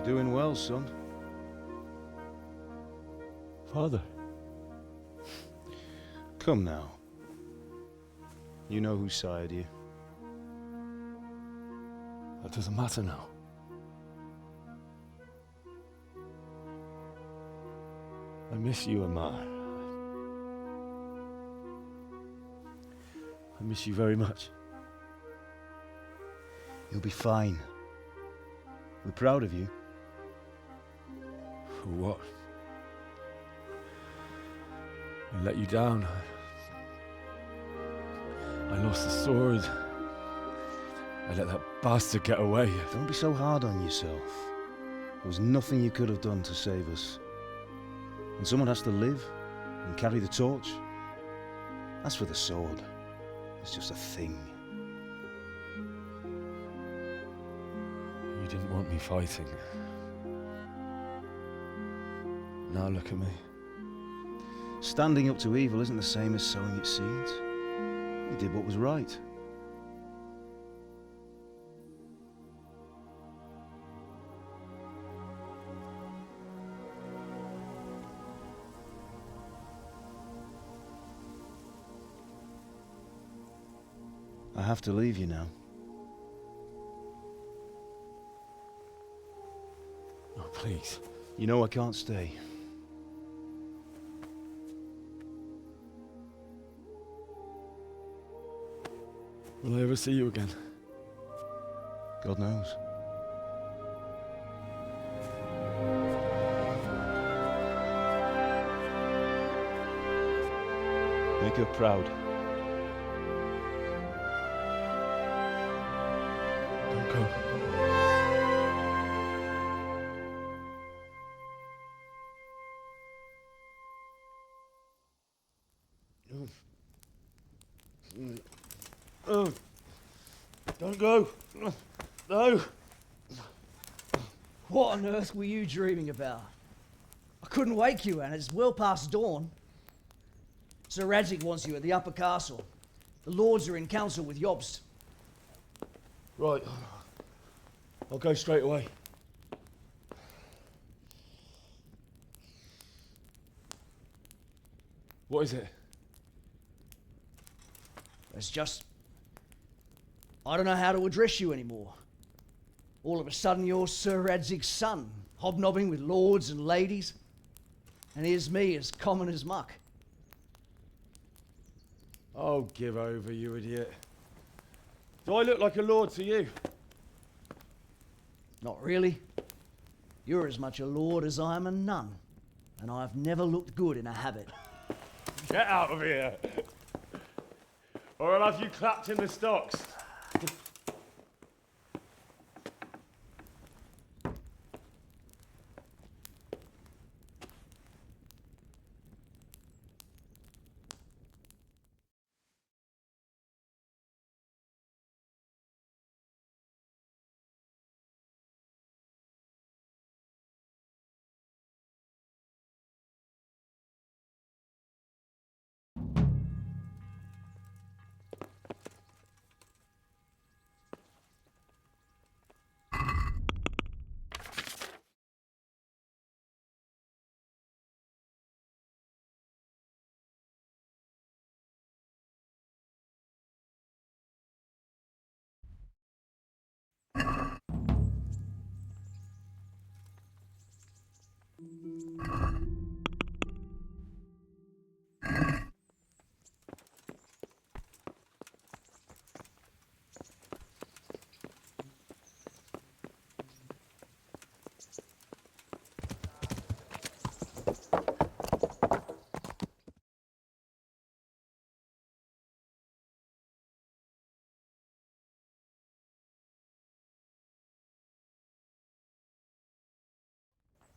doing well, son. Father. Come now. You know who sired you. That doesn't matter now. I miss you, Amar. I miss you very much. You'll be fine. We're proud of you. For what? I let you down. I lost the sword. I let that bastard get away. Don't be so hard on yourself. There was nothing you could have done to save us. And someone has to live and carry the torch. As for the sword, it's just a thing. You didn't want me fighting. Now look at me. Standing up to evil isn't the same as sowing its seeds. You did what was right. I have to leave you now. Oh, please. You know I can't stay. Will I ever see you again? God knows. Make her proud. Don't go. Oh, don't go. No. What on earth were you dreaming about? I couldn't wake you, and it's well past dawn. Sir Radzig wants you at the upper castle. The lords are in council with Jobst. Right. I'll go straight away. What is it? It's just... I don't know how to address you anymore. All of a sudden you're Sir Radzig's son, hobnobbing with lords and ladies. And here's me, as common as muck. Oh, give over, you idiot. Do I look like a lord to you? Not really. You're as much a lord as I am a nun. And I've never looked good in a habit. Get out of here! Or I'll have you clapped in the stocks.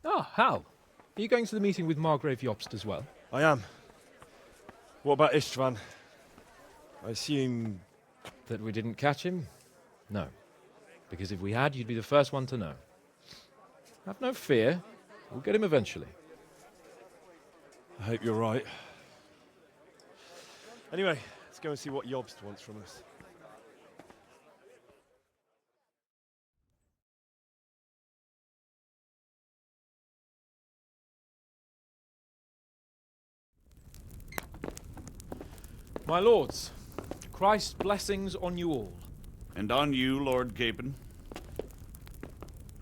Ah, Hal. Are you going to the meeting with Margrave Jobst as well? I am. What about Istvan? I assume... That we didn't catch him? No. Because if we had, you'd be the first one to know. Have no fear. We'll get him eventually. I hope you're right. Anyway, let's go and see what Jobst wants from us. My lords, Christ's blessings on you all. And on you, Lord Capon.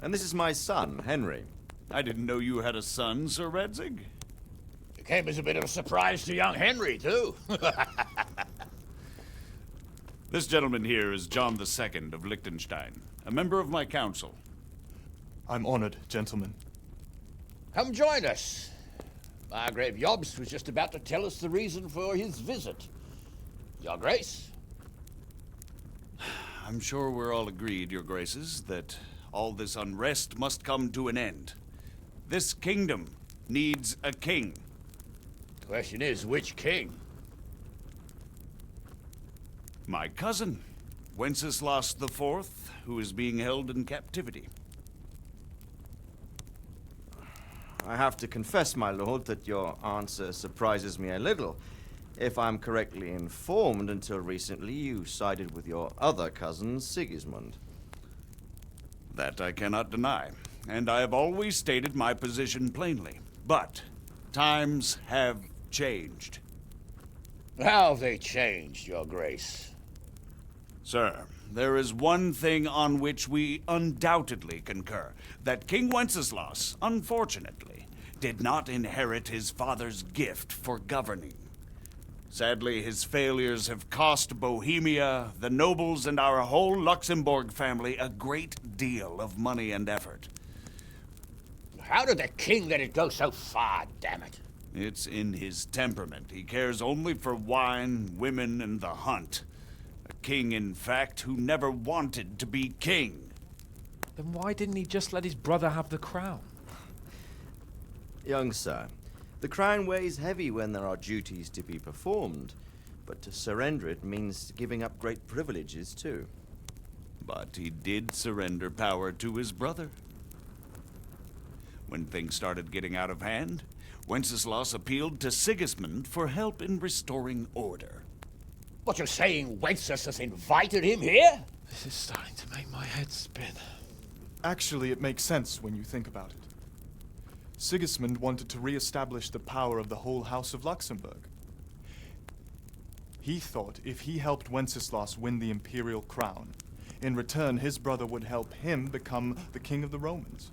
And this is my son, Henry. I didn't know you had a son, Sir Redzig. It came as a bit of a surprise to young Henry, too. This gentleman here is John II of Liechtenstein, a member of my council. I'm honored, gentlemen. Come join us. Margrave Jobst was just about to tell us the reason for his visit. Your Grace? I'm sure we're all agreed, Your Graces, that all this unrest must come to an end. This kingdom needs a king. The question is, which king? My cousin, Wenceslas IV, who is being held in captivity. I have to confess, my lord, that your answer surprises me a little. If I'm correctly informed, until recently you sided with your other cousin, Sigismund. That I cannot deny, and I have always stated my position plainly. But times have changed. How have they changed, Your Grace? Sir, there is one thing on which we undoubtedly concur, that King Wenceslas, unfortunately, did not inherit his father's gift for governing. Sadly, his failures have cost Bohemia, the nobles, and our whole Luxembourg family a great deal of money and effort. How did the king let it go so far, damn it? It's in his temperament. He cares only for wine, women, and the hunt. A king, in fact, who never wanted to be king. Then why didn't he just let his brother have the crown? Young sir, the crown weighs heavy when there are duties to be performed, but to surrender it means giving up great privileges too. But he did surrender power to his brother. When things started getting out of hand, Wenceslas appealed to Sigismund for help in restoring order. What you're saying, Wenceslas invited him here? This is starting to make my head spin. Actually, it makes sense when you think about it. Sigismund wanted to re-establish the power of the whole House of Luxembourg. He thought if he helped Wenceslas win the imperial crown, in return his brother would help him become the king of the Romans,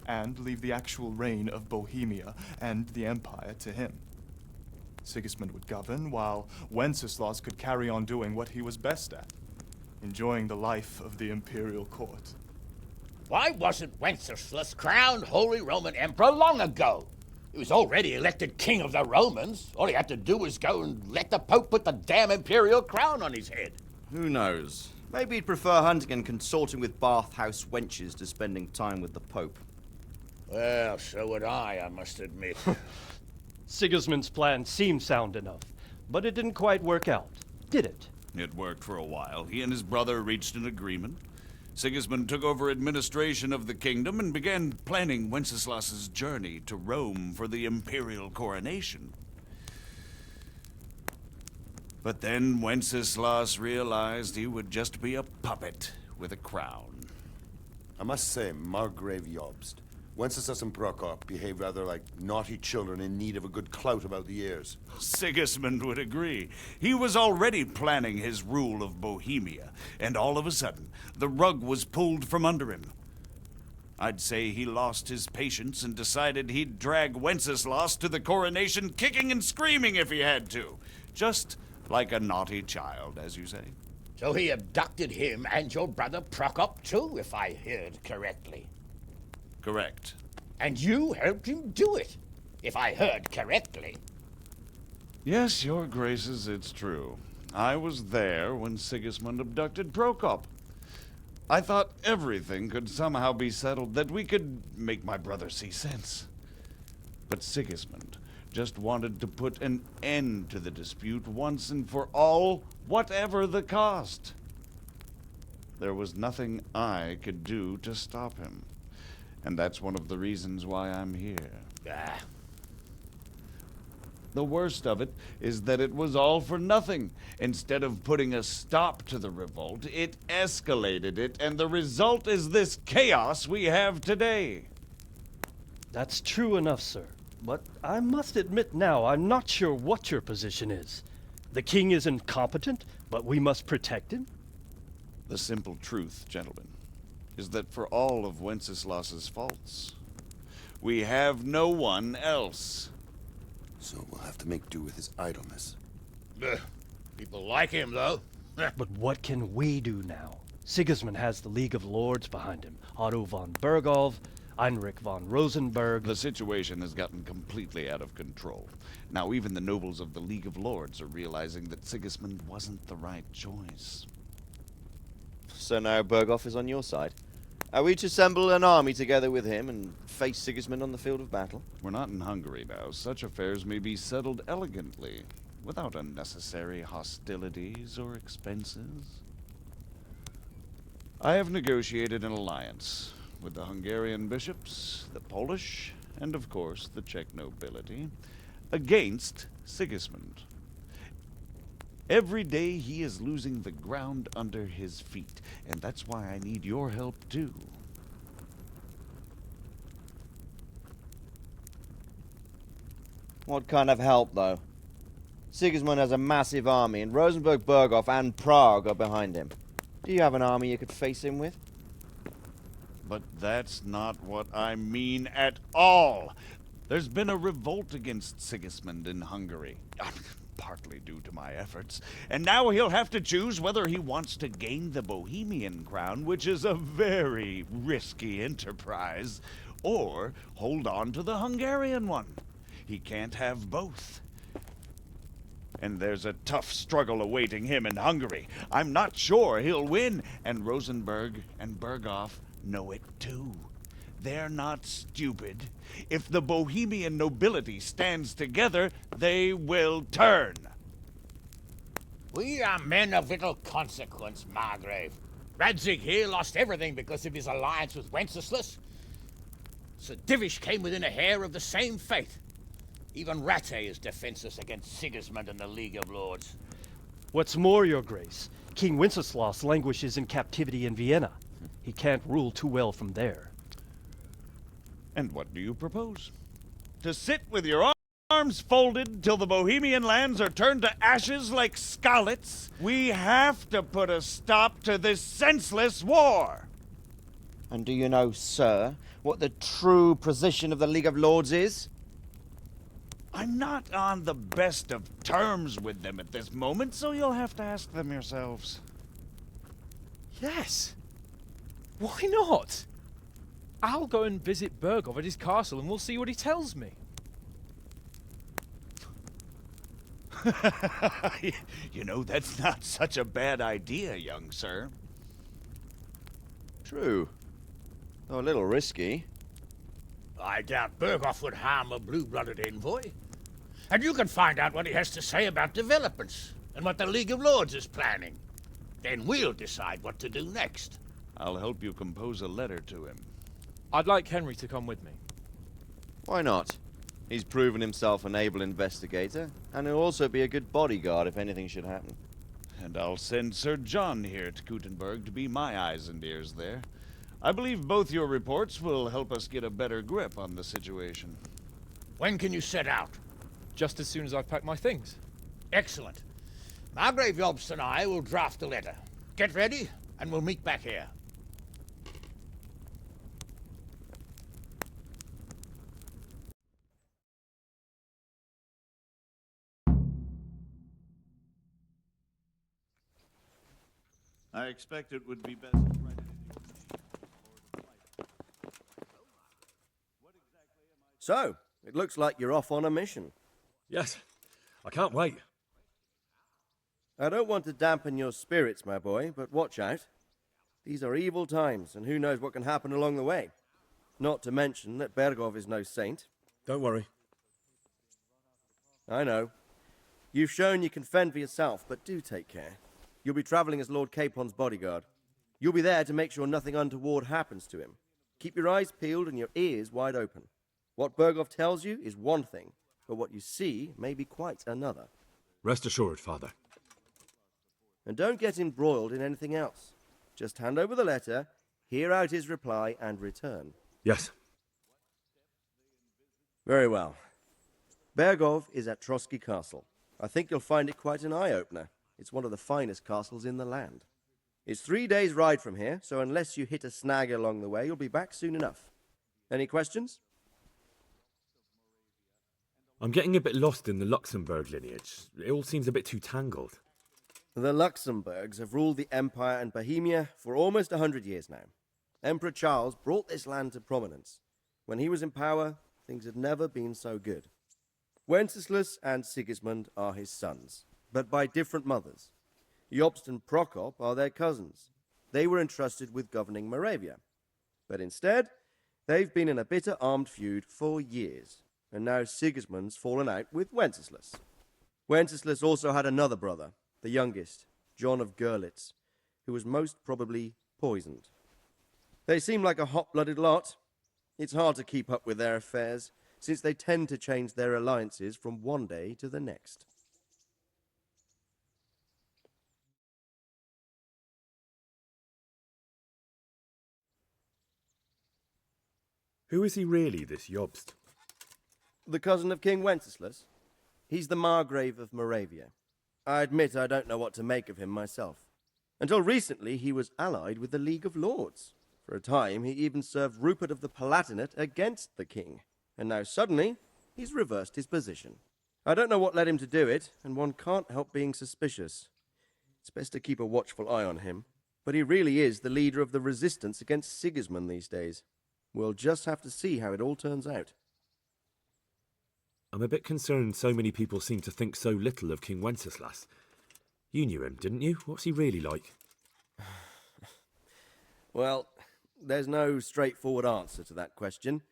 and leave the actual reign of Bohemia and the empire to him. Sigismund would govern, while Wenceslas could carry on doing what he was best at, enjoying the life of the imperial court. Why wasn't Wenceslas crowned Holy Roman Emperor long ago? He was already elected king of the Romans. All he had to do was go and let the Pope put the damn imperial crown on his head. Who knows? Maybe he'd prefer hunting and consorting with bathhouse wenches to spending time with the Pope. Well, so would I must admit. Sigismund's plan seemed sound enough, but it didn't quite work out, did it? It worked for a while. He and his brother reached an agreement. Sigismund took over administration of the kingdom and began planning Wenceslas's journey to Rome for the imperial coronation. But then Wenceslas realized he would just be a puppet with a crown. I must say, Margrave Jobst, Wenceslas and Prokop behave rather like naughty children in need of a good clout about the ears. Sigismund would agree. He was already planning his rule of Bohemia, and all of a sudden, the rug was pulled from under him. I'd say he lost his patience and decided he'd drag Wenceslas to the coronation kicking and screaming if he had to. Just like a naughty child, as you say. So he abducted him and your brother Prokop too, if I heard correctly. Correct. And you helped him do it, if I heard correctly. Yes, your graces, it's true. I was there when Sigismund abducted Prokop. I thought everything could somehow be settled, that we could make my brother see sense. But Sigismund just wanted to put an end to the dispute once and for all, whatever the cost. There was nothing I could do to stop him. And that's one of the reasons why I'm here. The worst of it is that it was all for nothing. Instead of putting a stop to the revolt, it escalated it, and the result is this chaos we have today. That's true enough, sir. But I must admit now, I'm not sure what your position is. The king is incompetent, but we must protect him? The simple truth, gentlemen, is that for all of Wenceslas's faults, we have no one else. So we'll have to make do with his idleness. People like him, though. But what can we do now? Sigismund has the League of Lords behind him. Otto von Berghof, Heinrich von Rosenberg. The situation has gotten completely out of control. Now even the nobles of the League of Lords are realizing that Sigismund wasn't the right choice. So now Berghof is on your side. Are we to assemble an army together with him and face Sigismund on the field of battle? We're not in Hungary now. Such affairs may be settled elegantly, without unnecessary hostilities or expenses. I have negotiated an alliance with the Hungarian bishops, the Polish, and of course the Czech nobility, against Sigismund. Every day he is losing the ground under his feet, and that's why I need your help too. What kind of help, though? Sigismund has a massive army, and Rosenberg, Berghof, and Prague are behind him. Do you have an army you could face him with? But that's not what I mean at all. There's been a revolt against Sigismund in Hungary, partly due to my efforts, and now he'll have to choose whether he wants to gain the Bohemian crown, which is a very risky enterprise, or hold on to the Hungarian one. He can't have both. And there's a tough struggle awaiting him in Hungary. I'm not sure he'll win, and Rosenberg and Berghof know it too. They're not stupid. If the Bohemian nobility stands together, they will turn. We are men of little consequence, Margrave. Radzig here lost everything because of his alliance with Wenceslas. Sir Divish came within a hair of the same fate. Even Rattay is defenseless against Sigismund and the League of Lords. What's more, Your Grace, King Wenceslas languishes in captivity in Vienna. He can't rule too well from there. And what do you propose? To sit with your arms folded till the Bohemian lands are turned to ashes like Skalitz? We have to put a stop to this senseless war! And do you know, sir, what the true position of the League of Lords is? I'm not on the best of terms with them at this moment, so you'll have to ask them yourselves. Yes. Why not? I'll go and visit Berghof at his castle and we'll see what he tells me. You know, that's not such a bad idea, young sir. True. Though a little risky. I doubt Berghof would harm a blue-blooded envoy. And you can find out what he has to say about developments and what the League of Lords is planning. Then we'll decide what to do next. I'll help you compose a letter to him. I'd like Henry to come with me. Why not? He's proven himself an able investigator, and he'll also be a good bodyguard if anything should happen. And I'll send Sir John here to Kuttenberg to be my eyes and ears there. I believe both your reports will help us get a better grip on the situation. When can you set out? Just as soon as I've packed my things. Excellent. Margrave Jobst and I will draft a letter. Get ready, and we'll meet back here. I expect it would be best to write it in your name. So, it looks like you're off on a mission. Yes, I can't wait. I don't want to dampen your spirits, my boy, but watch out. These are evil times, and who knows what can happen along the way. Not to mention that Berghof is no saint. Don't worry. I know. You've shown you can fend for yourself, but do take care. You'll be traveling as Lord Capon's bodyguard. You'll be there to make sure nothing untoward happens to him. Keep your eyes peeled and your ears wide open. What Berghof tells you is one thing, but what you see may be quite another. Rest assured, Father. And don't get embroiled in anything else. Just hand over the letter, hear out his reply, and return. Yes. Very well. Berghof is at Trotsky Castle. I think you'll find it quite an eye-opener. It's one of the finest castles in the land. It's 3 days' ride from here, so unless you hit a snag along the way, you'll be back soon enough. Any questions? I'm getting a bit lost in the Luxembourg lineage. It all seems a bit too tangled. The Luxembourgs have ruled the Empire and Bohemia for almost 100 years now. Emperor Charles brought this land to prominence. When he was in power, things had never been so good. Wenceslas and Sigismund are his sons, but by different mothers. Jobst and Prokop are their cousins. They were entrusted with governing Moravia. But instead, they've been in a bitter armed feud for years, and now Sigismund's fallen out with Wenceslas. Wenceslas also had another brother, the youngest, John of Görlitz, who was most probably poisoned. They seem like a hot-blooded lot. It's hard to keep up with their affairs, since they tend to change their alliances from one day to the next. Who is he really, this Jobst? The cousin of King Wenceslas. He's the Margrave of Moravia. I admit I don't know what to make of him myself. Until recently, he was allied with the League of Lords. For a time, he even served Rupert of the Palatinate against the king. And now suddenly, he's reversed his position. I don't know what led him to do it, and one can't help being suspicious. It's best to keep a watchful eye on him. But he really is the leader of the resistance against Sigismund these days. We'll just have to see how it all turns out. I'm a bit concerned so many people seem to think so little of King Wenceslas. You knew him, didn't you? What's he really like? Well, there's no straightforward answer to that question.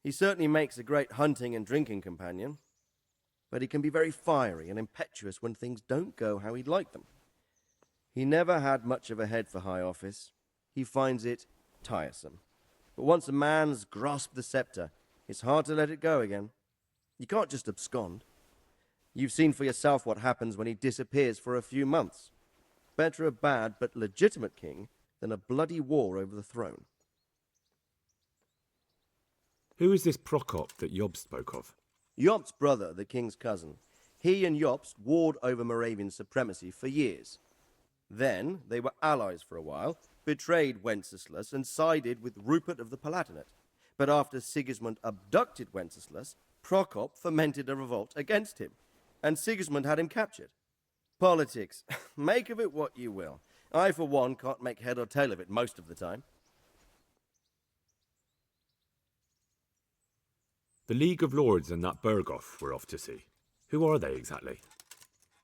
He certainly makes a great hunting and drinking companion, but he can be very fiery and impetuous when things don't go how he'd like them. He never had much of a head for high office. He finds it tiresome. But once a man's grasped the scepter, it's hard to let it go again. You can't just abscond. You've seen for yourself what happens when he disappears for a few months. Better a bad but legitimate king than a bloody war over the throne. Who is this Prokop that Jobst spoke of? Jobst's brother, the king's cousin. He and Jobst warred over Moravian supremacy for years. Then they were allies for a while, betrayed Wenceslas and sided with Rupert of the Palatinate. But after Sigismund abducted Wenceslas, Prokop fomented a revolt against him, and Sigismund had him captured. Politics. Make of it what you will. I, for one, can't make head or tail of it most of the time. The League of Lords and that Berghoff we're off to see. Who are they exactly?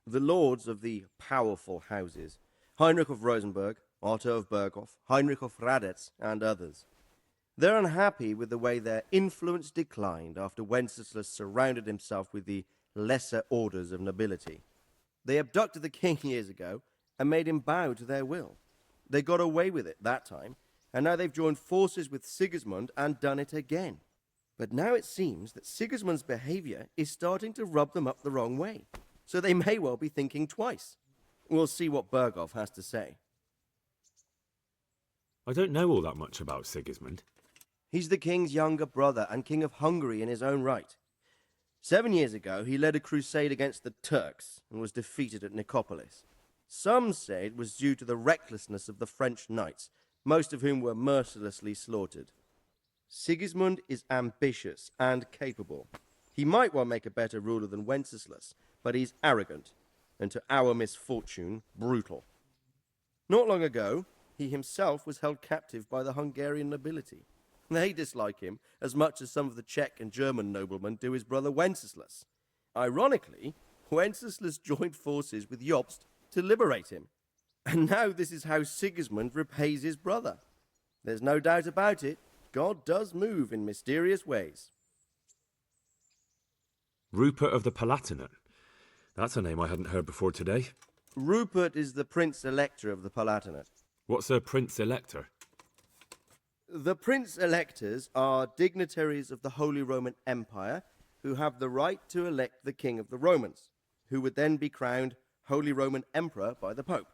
The lords of the powerful houses. Heinrich of Rosenberg, Otto of Berghoff, Heinrich of Radetz, and others. They're unhappy with the way their influence declined after Wenceslas surrounded himself with the lesser orders of nobility. They abducted the king years ago and made him bow to their will. They got away with it that time, and now they've joined forces with Sigismund and done it again. But now it seems that Sigismund's behavior is starting to rub them up the wrong way, so they may well be thinking twice. We'll see what Berghoff has to say. I don't know all that much about Sigismund. He's the king's younger brother and king of Hungary in his own right. 7 years ago, he led a crusade against the Turks and was defeated at Nicopolis. Some say it was due to the recklessness of the French knights, most of whom were mercilessly slaughtered. Sigismund is ambitious and capable. He might well make a better ruler than Wenceslas, but he's arrogant, and to our misfortune, brutal. Not long ago, he himself was held captive by the Hungarian nobility. They dislike him as much as some of the Czech and German noblemen do his brother Wenceslas. Ironically, Wenceslas joined forces with Jobst to liberate him. And now this is how Sigismund repays his brother. There's no doubt about it, God does move in mysterious ways. Rupert of the Palatinate. That's a name I hadn't heard before today. Rupert is the Prince-Elector of the Palatinate. What's a Prince-Elector? The Prince-Electors are dignitaries of the Holy Roman Empire who have the right to elect the King of the Romans, who would then be crowned Holy Roman Emperor by the Pope.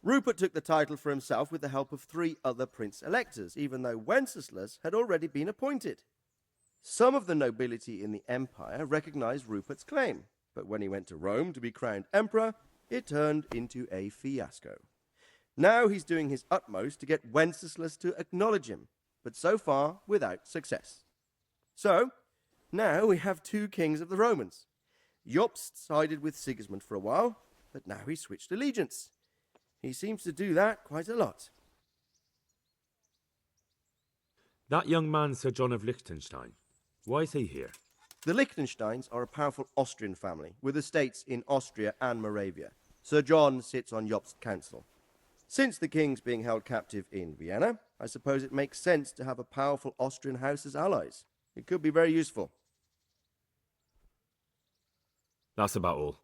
Rupert took the title for himself with the help of 3 other Prince-Electors, even though Wenceslas had already been appointed. Some of the nobility in the empire recognized Rupert's claim, But when he went to Rome to be crowned emperor, it turned into a fiasco. Now he's doing his utmost to get Wenceslas to acknowledge him, but so far without success. So, now we have two kings of the Romans. Jobst sided with Sigismund for a while, but now he's switched allegiance. He seems to do that quite a lot. That young man, Sir John of Liechtenstein, why is he here? The Liechtensteins are a powerful Austrian family with estates in Austria and Moravia. Sir John sits on Jobst's council. Since the king's being held captive in Vienna, I suppose it makes sense to have a powerful Austrian house as allies. It could be very useful. That's about all.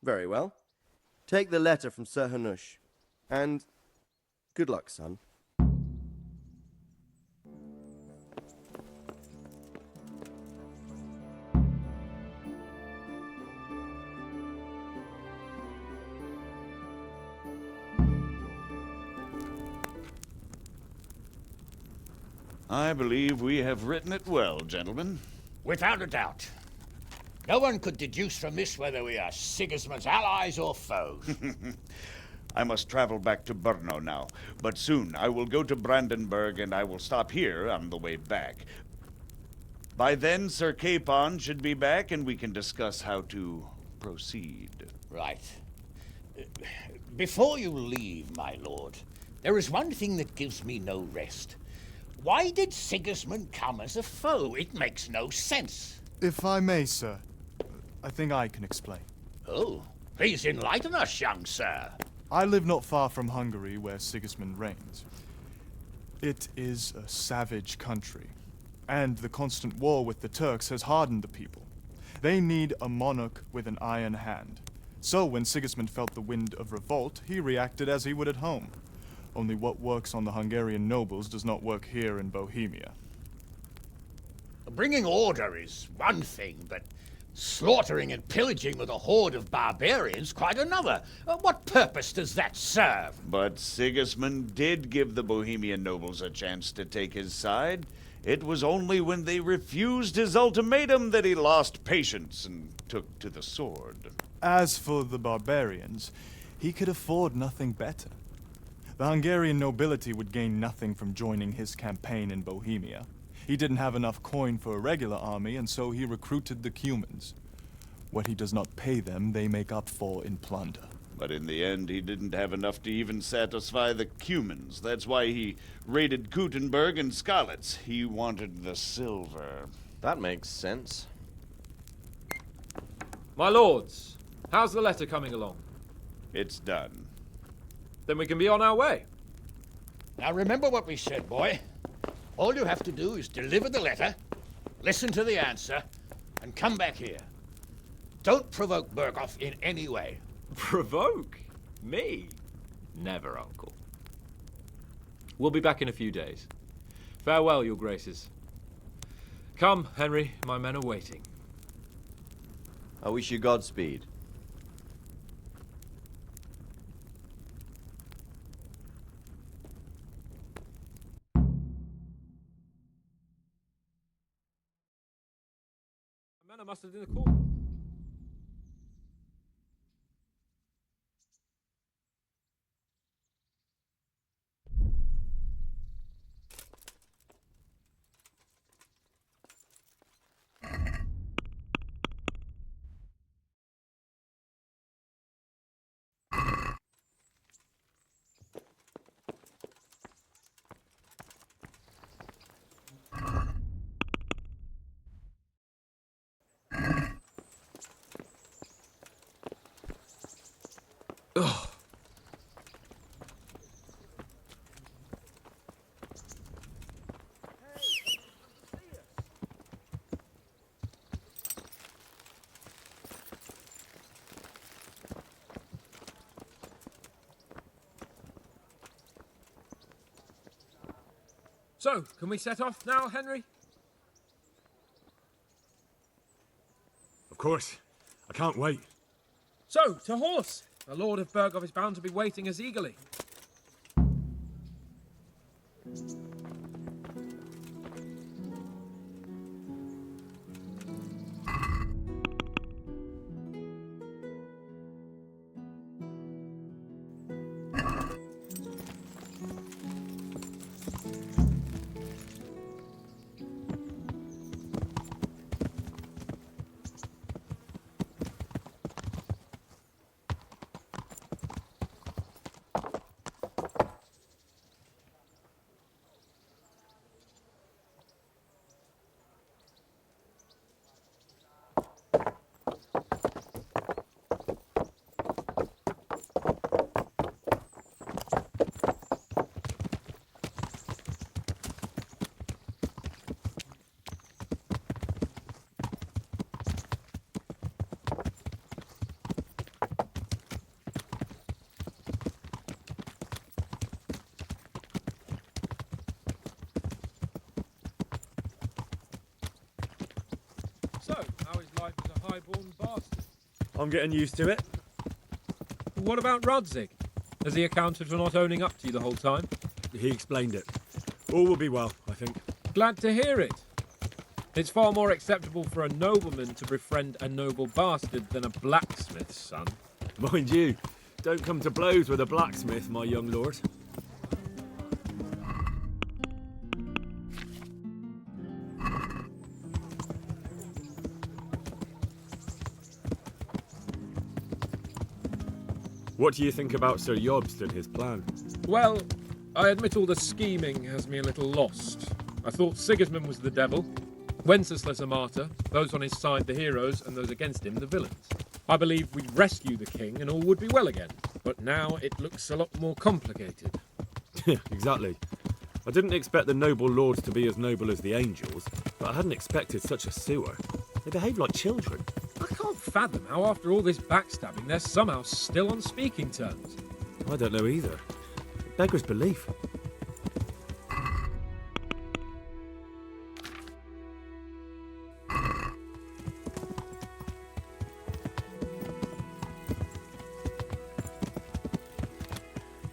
Very well. Take the letter from Sir Hanush. And good luck, son. I believe we have written it well, gentlemen. Without a doubt. No one could deduce from this whether we are Sigismund's allies or foes. I must travel back to Brno now, but soon I will go to Brandenburg and I will stop here on the way back. By then, Sir Capon should be back and we can discuss how to proceed. Right. Before you leave, my lord, there is one thing that gives me no rest. Why did Sigismund come as a foe? It makes no sense. If I may, sir, I think I can explain. Oh, please enlighten us, young sir. I live not far from Hungary, where Sigismund reigns. It is a savage country, and the constant war with the Turks has hardened the people. They need a monarch with an iron hand. So when Sigismund felt the wind of revolt, he reacted as he would at home. Only what works on the Hungarian nobles does not work here in Bohemia. Bringing order is one thing, but slaughtering and pillaging with a horde of barbarians quite another. What purpose does that serve? But Sigismund did give the Bohemian nobles a chance to take his side. It was only when they refused his ultimatum that he lost patience and took to the sword. As for the barbarians, he could afford nothing better. The Hungarian nobility would gain nothing from joining his campaign in Bohemia. He didn't have enough coin for a regular army, and so he recruited the Cumans. What he does not pay them, they make up for in plunder. But in the end, he didn't have enough to even satisfy the Cumans. That's why he raided Kuttenberg and Skalitz. He wanted the silver. That makes sense. My lords, how's the letter coming along? It's done. Then we can be on our way. Now remember what we said, boy. All you have to do is deliver the letter, listen to the answer, and come back here. Don't provoke Berghoff in any way. Provoke? Me? Never, Uncle. We'll be back in a few days. Farewell, your graces. Come, Henry, my men are waiting. I wish you Godspeed. I must have been in the court. Ugh. So, can we set off now, Henry? Of course. I can't wait. So, to horse! The Lord of Berghoff is bound to be waiting us eagerly. high-born bastard. I'm getting used to it. What about Rodzig? Has he accounted for not owning up to you the whole time? He explained it. All will be well, I think. Glad to hear it. It's far more acceptable for a nobleman to befriend a noble bastard than a blacksmith's son. Mind you, don't come to blows with a blacksmith, my young lord. What do you think about Sir Jobst and his plan? Well, I admit all the scheming has me a little lost. I thought Sigismund was the devil, Wenceslas a martyr, those on his side the heroes, and those against him the villains. I believed we'd rescue the king and all would be well again, but now it looks a lot more complicated. Exactly. I didn't expect the noble lords to be as noble as the angels, but I hadn't expected such a sewer. They behave like children. I can't fathom how after all this backstabbing they're somehow still on speaking terms. I don't know either. It beggars belief.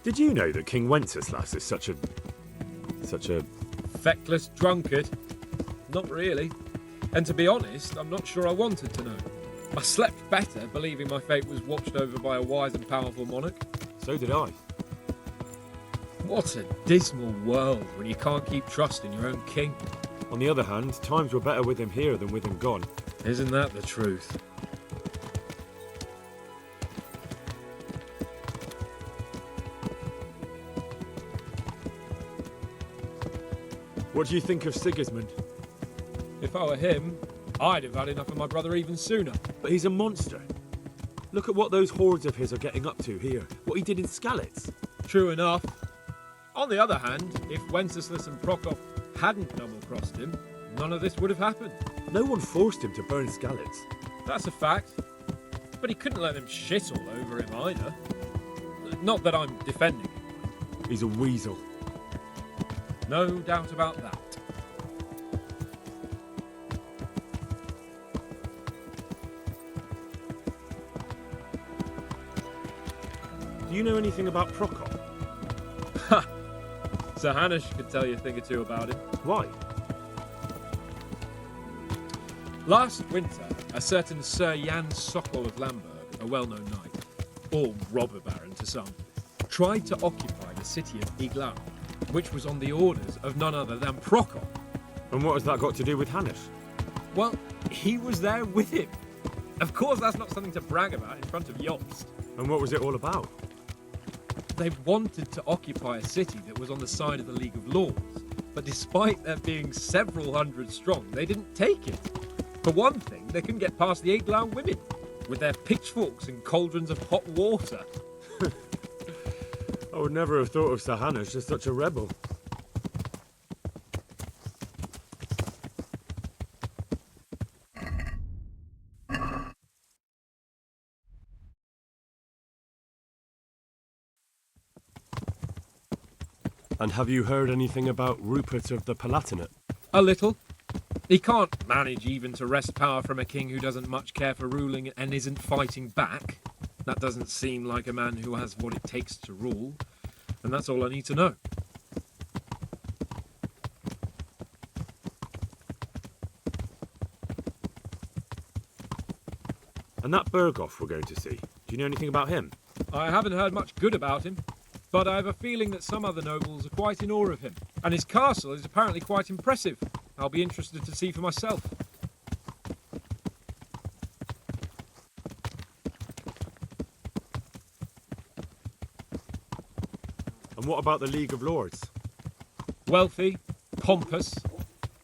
Did you know that King Wenceslas is such a... Feckless drunkard? Not really. And to be honest, I'm not sure I wanted to know. I slept better believing my fate was watched over by a wise and powerful monarch. So did I. What a dismal world when you can't keep trust in your own king. On the other hand, times were better with him here than with him gone. Isn't that the truth? What do you think of Sigismund? If I were him, I'd have had enough of my brother even sooner. But he's a monster. Look at what those hordes of his are getting up to here. What he did in Skalitz. True enough. On the other hand, if Wenceslas and Prokop hadn't double-crossed him, none of this would have happened. No one forced him to burn Skalitz. That's a fact. But he couldn't let them shit all over him either. Not that I'm defending him. He's a weasel. No doubt about that. Do you know anything about Prokop? Ha! Sir Hanush could tell you a thing or two about him. Why? Last winter, a certain Sir Jan Sokol of Lamberg, a well-known knight, or robber baron to some, tried to occupy the city of Iglau, which was on the orders of none other than Prokop. And what has that got to do with Hanush? Well, he was there with him. Of course, that's not something to brag about in front of Jobst. And what was it all about? They wanted to occupy a city that was on the side of the League of Lords, but despite there being several hundred strong, they didn't take it. For one thing, they couldn't get past the Iglau women, with their pitchforks and cauldrons of hot water. I would never have thought of Sir Hanush as such a rebel. And have you heard anything about Rupert of the Palatinate? A little. He can't manage even to wrest power from a king who doesn't much care for ruling and isn't fighting back. That doesn't seem like a man who has what it takes to rule. And that's all I need to know. And that Berghoff we're going to see, do you know anything about him? I haven't heard much good about him, but I have a feeling that some other nobles are quite in awe of him. And his castle is apparently quite impressive. I'll be interested to see for myself. And what about the League of Lords? Wealthy, pompous.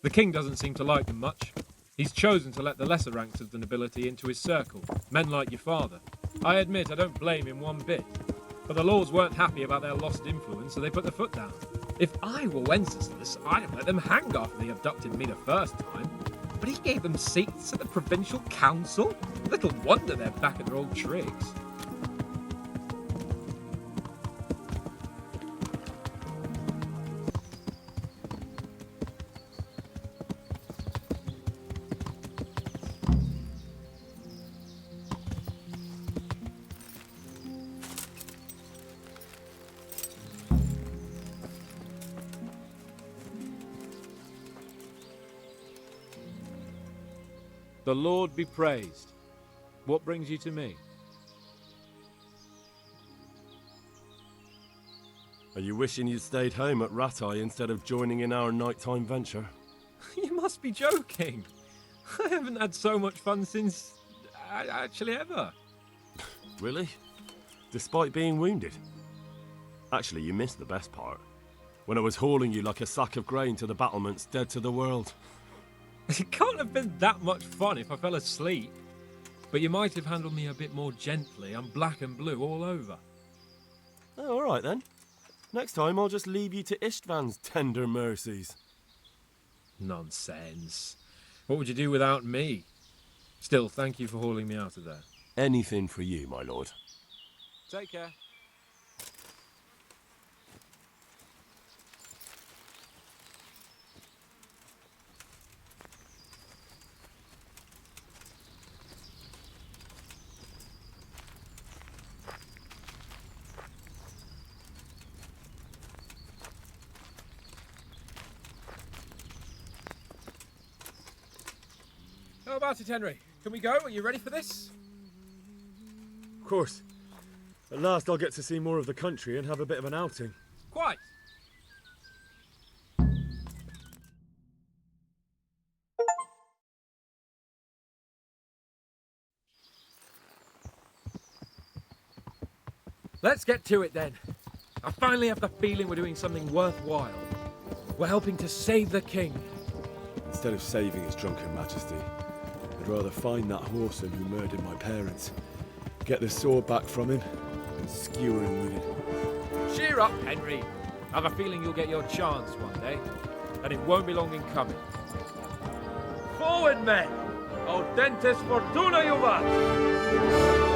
The king doesn't seem to like them much. He's chosen to let the lesser ranks of the nobility into his circle, men like your father. I admit I don't blame him one bit. But the lords weren't happy about their lost influence, so they put their foot down. If I were Wenceslas, I'd have let them hang after they abducted me the first time. But he gave them seats at the provincial council? Little wonder they're back at their old tricks. The Lord be praised. What brings you to me? Are you wishing you'd stayed home at Rattay instead of joining in our nighttime venture? You must be joking. I haven't had so much fun since... actually ever. Really? Despite being wounded? Actually, you missed the best part. When I was hauling you like a sack of grain to the battlements, dead to the world. It can't have been that much fun if I fell asleep. But you might have handled me a bit more gently. I'm black and blue all over. Oh, all right then. Next time I'll just leave you to Istvan's tender mercies. Nonsense. What would you do without me? Still, thank you for hauling me out of there. Anything for you, my lord. Take care. How about it, Henry? Can we go? Are you ready for this? Of course. At last I'll get to see more of the country and have a bit of an outing. Quite. Let's get to it then. I finally have the feeling we're doing something worthwhile. We're helping to save the king. Instead of saving his drunken majesty, I'd rather find that whoreson who murdered my parents, get the sword back from him, and skewer him with it. Cheer up, Henry. I have a feeling you'll get your chance one day, and it won't be long in coming. Forward, men! Audentes fortuna juvat!